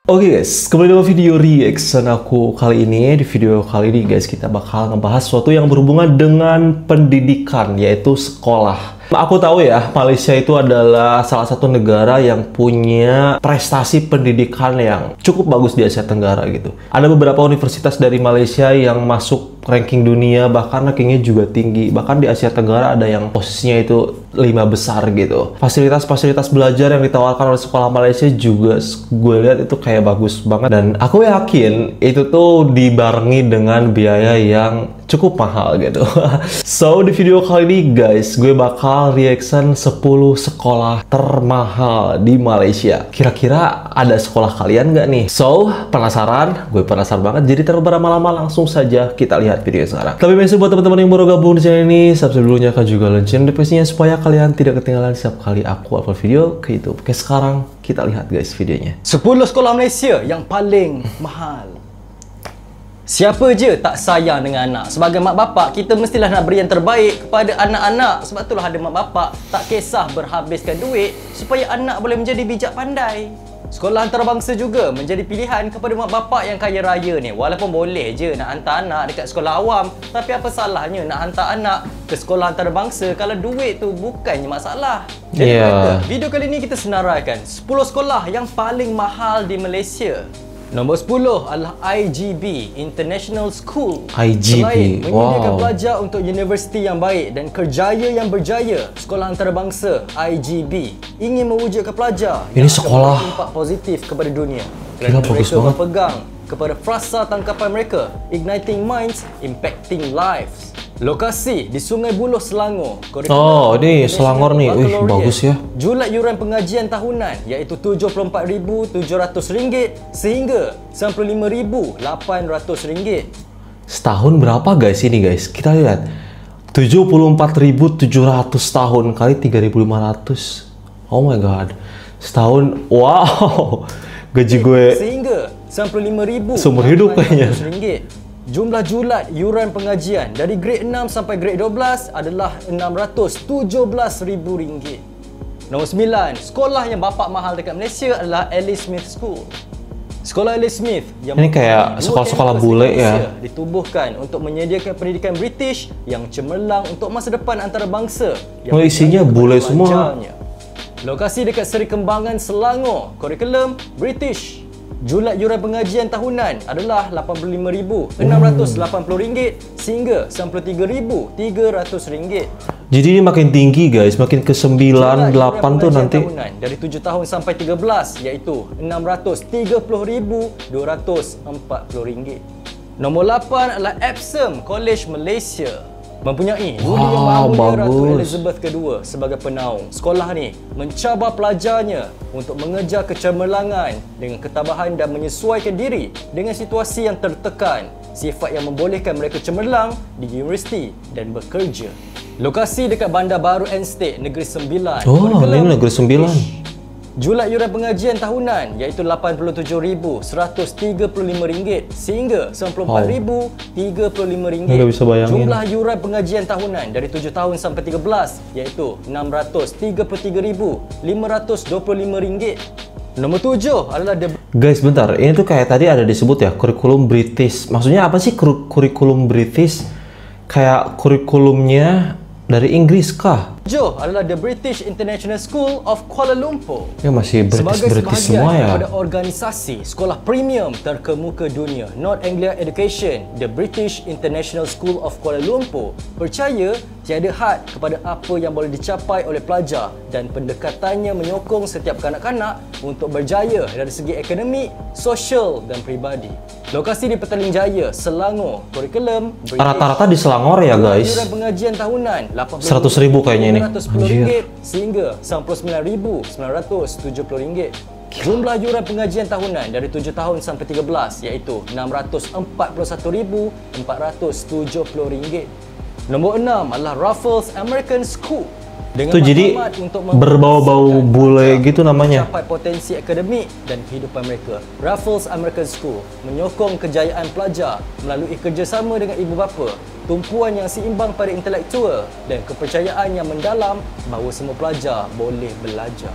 Oke guys, kembali dengan video reaction aku kali ini. Di video kali ini guys, kita bakal ngebahas sesuatu yang berhubungan dengan pendidikan, yaitu sekolah. Aku tahu ya, Malaysia itu adalah salah satu negara yang punya prestasi pendidikan yang cukup bagus di Asia Tenggara gitu. Ada beberapa universitas dari Malaysia yang masuk ranking dunia, bahkan rankingnya juga tinggi. Bahkan di Asia Tenggara ada yang posisinya itu 5 besar gitu. Fasilitas-fasilitas belajar yang ditawarkan oleh sekolah Malaysia juga gue lihat itu kayak bagus banget. Dan aku yakin itu tuh dibarengi dengan biaya yang cukup mahal gitu. So, di video kali ini guys, gue bakal reaction 10 sekolah termahal di Malaysia. Kira-kira ada sekolah kalian nggak nih? So, penasaran? Gue penasaran banget. Jadi tanpa berlama-lama, langsung saja kita lihat video sekarang. Tapi masih buat teman-teman yang baru gabung di channel ini, subscribe dulu, nyalakan juga lonceng notifikasinya supaya kalian tidak ketinggalan setiap kali aku upload video ke YouTube. Oke, sekarang kita lihat guys videonya. 10 sekolah Malaysia yang paling mahal. Siapa je tak sayang dengan anak. Sebagai mak bapak, kita mestilah nak beri yang terbaik kepada anak-anak. Sebab itulah ada mak bapak tak kisah berhabiskan duit supaya anak boleh menjadi bijak pandai. Sekolah antarabangsa juga menjadi pilihan kepada mak bapak yang kaya raya ni. Walaupun boleh je nak hantar anak dekat sekolah awam, tapi apa salahnya nak hantar anak ke sekolah antarabangsa kalau duit tu bukannya masalah. Jadi video kali ni kita senaraikan 10 sekolah yang paling mahal di Malaysia. Nombor 10 adalah IGB, International School. IGB, Selain menyediakan pelajar untuk universiti yang baik dan kerjaya yang berjaya, sekolah antarabangsa IGB ingin mewujudkan pelajar ini yang sekolah impak positif kepada dunia. Gila, bagus mereka banget. berpegang kepada frasa tangkapan mereka, Igniting Minds, Impacting Lives. Lokasi di Sungai Buloh, Selangor. Oh, ini Selangor nih. Wih, bagus ya. Jumlah yuran pengajian tahunan iaitu RM74,700 sehingga RM95,800. Setahun berapa guys ini guys? Kita lihat. 74.700 tahun kali 3.500. Oh my god. Setahun. Wow. Gaji gue sehingga RM95,800. seumur hidup kayaknya. Jumlah julat yuran pengajian dari grade 6 sampai grade 12 adalah RM617,000. Nombor 9, sekolah yang bapak mahal dekat Malaysia adalah Alice Smith School. Sekolah Alice Smith yang ini kayak sekolah-sekolah bule ya, ditubuhkan untuk menyediakan pendidikan British yang cemerlang untuk masa depan antarabangsa. Oh, isinya bule semua. Lokasi dekat Seri Kembangan, Selangor. Kurikulum British. Julat yuran pengajian tahunan adalah RM85,680 sehingga RM93,300. Jadi ini makin tinggi guys, makin ke 9, 8 tuh nanti. Tahunan dari 7 tahun sampai 13 iaitu RM630,240. Nombor 8 adalah Epsom College Malaysia. Mempunyai duli yang maha mulia Ratu Elizabeth II sebagai penaung. Sekolah ni mencabar pelajarnya untuk mengejar kecemerlangan dengan ketabahan dan menyesuaikan diri dengan situasi yang tertekan, sifat yang membolehkan mereka cemerlang di universiti dan bekerja. Lokasi dekat Bandar Baru Estate, Negeri Sembilan. Oh, ini Negeri Sembilan. Julat yuran pengajian tahunan iaitu RM87,135 sehingga RM94,035. Nggak bisa bayangin. Jumlah yuran pengajian tahunan dari 7 tahun sampai 13 iaitu RM633,525. Nombor 7 adalah Guys, bentar. Ini tuh kayak tadi ada disebut ya, kurikulum British. Maksudnya apa sih kurikulum British? Kayak kurikulumnya dari Inggris kah? adalah The British International School of Kuala Lumpur. Ya masih British semua ya. Sebagai organisasi sekolah premium terkemuka dunia, North Anglia Education, The British International School of Kuala Lumpur percaya tiada had kepada apa yang boleh dicapai oleh pelajar dan pendekatannya menyokong setiap kanak-kanak untuk berjaya dari segi akademik, sosial dan peribadi. Lokasi di Petaling Jaya, Selangor. Kurikulum rata-rata di Selangor ya guys. Yuran pengajian tahunan 100.000 kayaknya ini. RM110 sehingga RM99,970. Jumlah yuran pengajian tahunan dari 7 tahun sampai 13 iaitu RM641,470. Nombor 6 adalah Raffles American School. Itu jadi berbau-bau bule gitu namanya. Mencapai potensi akademik dan kehidupan mereka. Raffles American School menyokong kejayaan pelajar melalui kerjasama dengan ibu bapa, tumpuan yang seimbang pada intelektual dan kepercayaan yang mendalam bahawa semua pelajar boleh belajar.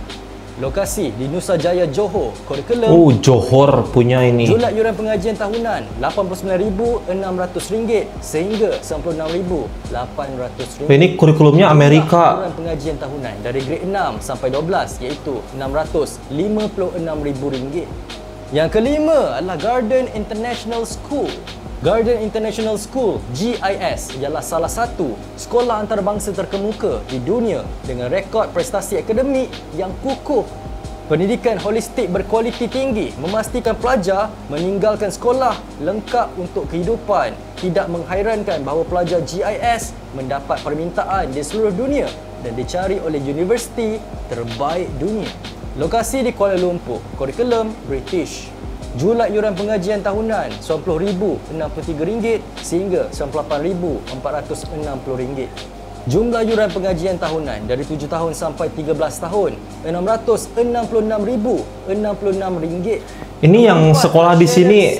Lokasi di Nusa Jaya, Johor. Kurikulum Oh, Johor punya ini. Julat yuran pengajian tahunan RM89,600 sehingga RM96,800. Ini kurikulumnya Amerika. Yuran pengajian tahunan dari grade 6 sampai 12 iaitu RM656,000. Yang kelima adalah Garden International School. Garden International School GIS ialah salah satu sekolah antarabangsa terkemuka di dunia dengan rekod prestasi akademik yang kukuh. Pendidikan holistik berkualiti tinggi memastikan pelajar meninggalkan sekolah lengkap untuk kehidupan. Tidak menghairankan bahawa pelajar GIS mendapat permintaan di seluruh dunia dan dicari oleh universiti terbaik dunia. Lokasi di Kuala Lumpur. Kurikulum British. Julat yuran pengajian tahunan RM90,063 sehingga RM98,460. Jumlah yuran pengajian tahunan dari 7 tahun sampai 13 tahun RM666,066. Ini yang sekolah di sini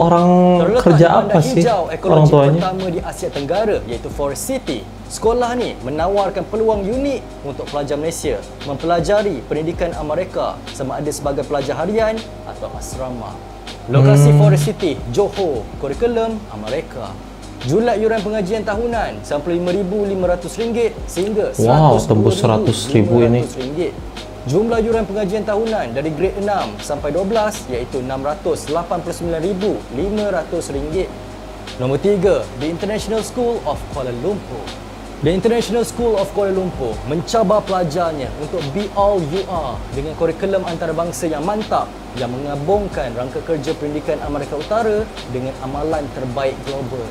orang kerja apa sih orang tuanya? Pertama di Asia Tenggara iaitu Forest City. Sekolah ni menawarkan peluang unik untuk pelajar Malaysia mempelajari pendidikan Amerika sama ada sebagai pelajar harian atau asrama. Lokasi Forest City, Johor. Kurikulum Amerika. Julat yuran pengajian tahunan RM95,500 sehingga tembus RM100,000 ini. Jumlah yuran pengajian tahunan dari grade 6 sampai 12 iaitu RM689,500. Nombor 3, The International School of Kuala Lumpur. The International School of Kuala Lumpur mencabar pelajarnya untuk be all you are dengan kurikulum antarabangsa yang mantap yang menggabungkan rangka kerja pendidikan Amerika Utara dengan amalan terbaik global.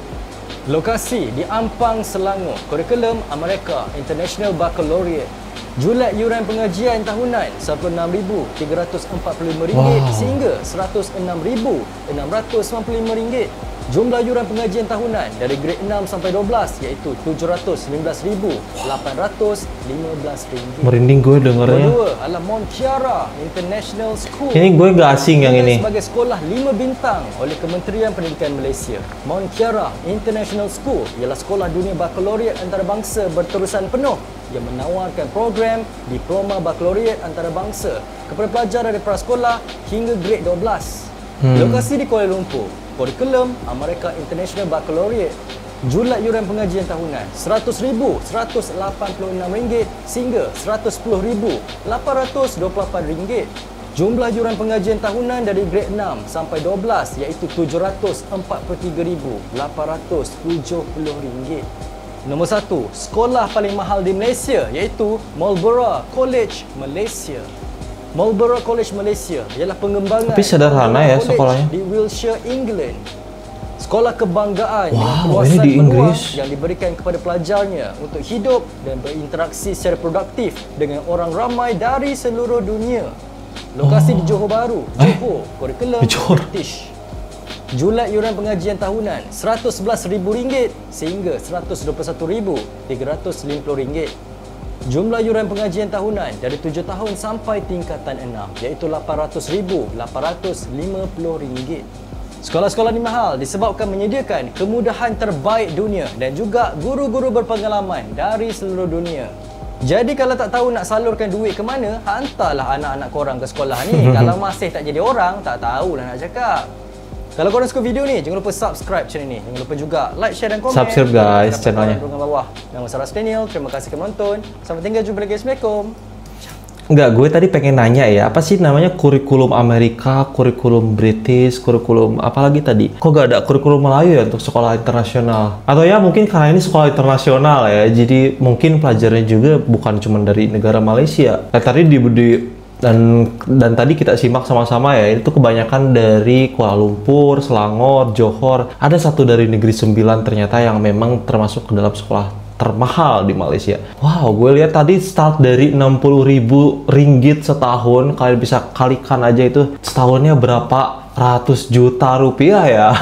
Lokasi di Ampang, Selangor. Kurikulum Amerika International Baccalaureate. Julat yuran pengajian tahunan RM96,345 sehingga RM106,695. Jumlah yuran pengajian tahunan dari grade 6 sampai 12 iaitu RM715,815. Merinding gue dengarnya. Kedua adalah Mont Kiara International School. Ini gue gak asing yang ini. Sebagai sekolah 5 bintang oleh Kementerian Pendidikan Malaysia. Mont Kiara International School ialah sekolah dunia bakalaureat antarabangsa berterusan penuh yang menawarkan program diploma bakalaureat antarabangsa kepada pelajar dari prasekolah hingga grade 12. Lokasi di Kuala Lumpur. Kurikulum Amerika International Baccalaureate. Julat yuran pengajian tahunan RM100,186 sehingga RM110,828. Jumlah yuran pengajian tahunan dari grade 6 sampai 12 iaitu RM743,870. Nombor 1, sekolah paling mahal di Malaysia iaitu Marlborough College Malaysia. Marlborough College Malaysia ialah pengembangan tapi sederhana ya sekolahnya di Wiltshire, England. Sekolah kebanggaan dengan ini kawasan di peluang Inggris yang diberikan kepada pelajarnya untuk hidup dan berinteraksi secara produktif dengan orang ramai dari seluruh dunia. Lokasi di Johor Bahru, Johor. Kurikulum British. Julat yuran pengajian tahunan RM111,000 sehingga RM121,350. Jumlah yuran pengajian tahunan dari 7 tahun sampai tingkatan 6 iaitu RM800,850. Sekolah-sekolah ni mahal disebabkan menyediakan kemudahan terbaik dunia dan juga guru-guru berpengalaman dari seluruh dunia. Jadi kalau tak tahu nak salurkan duit ke mana, hantarlah anak-anak korang ke sekolah ni. Kalau masih tak jadi orang, tak tahulah nak cakap. Kalau korang suka video ni, jangan lupa subscribe channel ni. Jangan lupa juga like, share dan komen. Subscribe guys channelnya. Bawah. Nama Sarah Daniel. Terima kasih kerana menonton. Sampai tinggal, jumpa lagi. Assalamualaikum. Enggak, gue tadi pengen nanya ya, apa sih namanya kurikulum Amerika, kurikulum British, kurikulum apa lagi tadi? Kok gak ada kurikulum Melayu ya untuk sekolah internasional? Atau ya mungkin karena ini sekolah internasional ya, jadi mungkin pelajarnya juga bukan cuma dari negara Malaysia. Nah, tadi dan tadi kita simak sama-sama ya, itu kebanyakan dari Kuala Lumpur, Selangor, Johor. Ada satu dari Negeri Sembilan ternyata yang memang termasuk ke dalam sekolah termahal di Malaysia. Wow, gue lihat tadi start dari RM60,000 setahun. Kalian bisa kalikan aja itu setahunnya berapa ratus juta rupiah ya.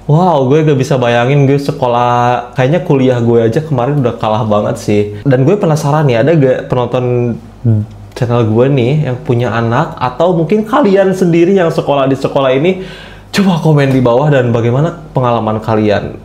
Wow, gue gak bisa bayangin gue sekolah, kayaknya kuliah gue aja kemarin udah kalah banget sih. Dan gue penasaran nih, ada gak penonton channel gue nih yang punya anak atau mungkin kalian sendiri yang sekolah di sekolah ini? Coba komen di bawah dan bagaimana pengalaman kalian.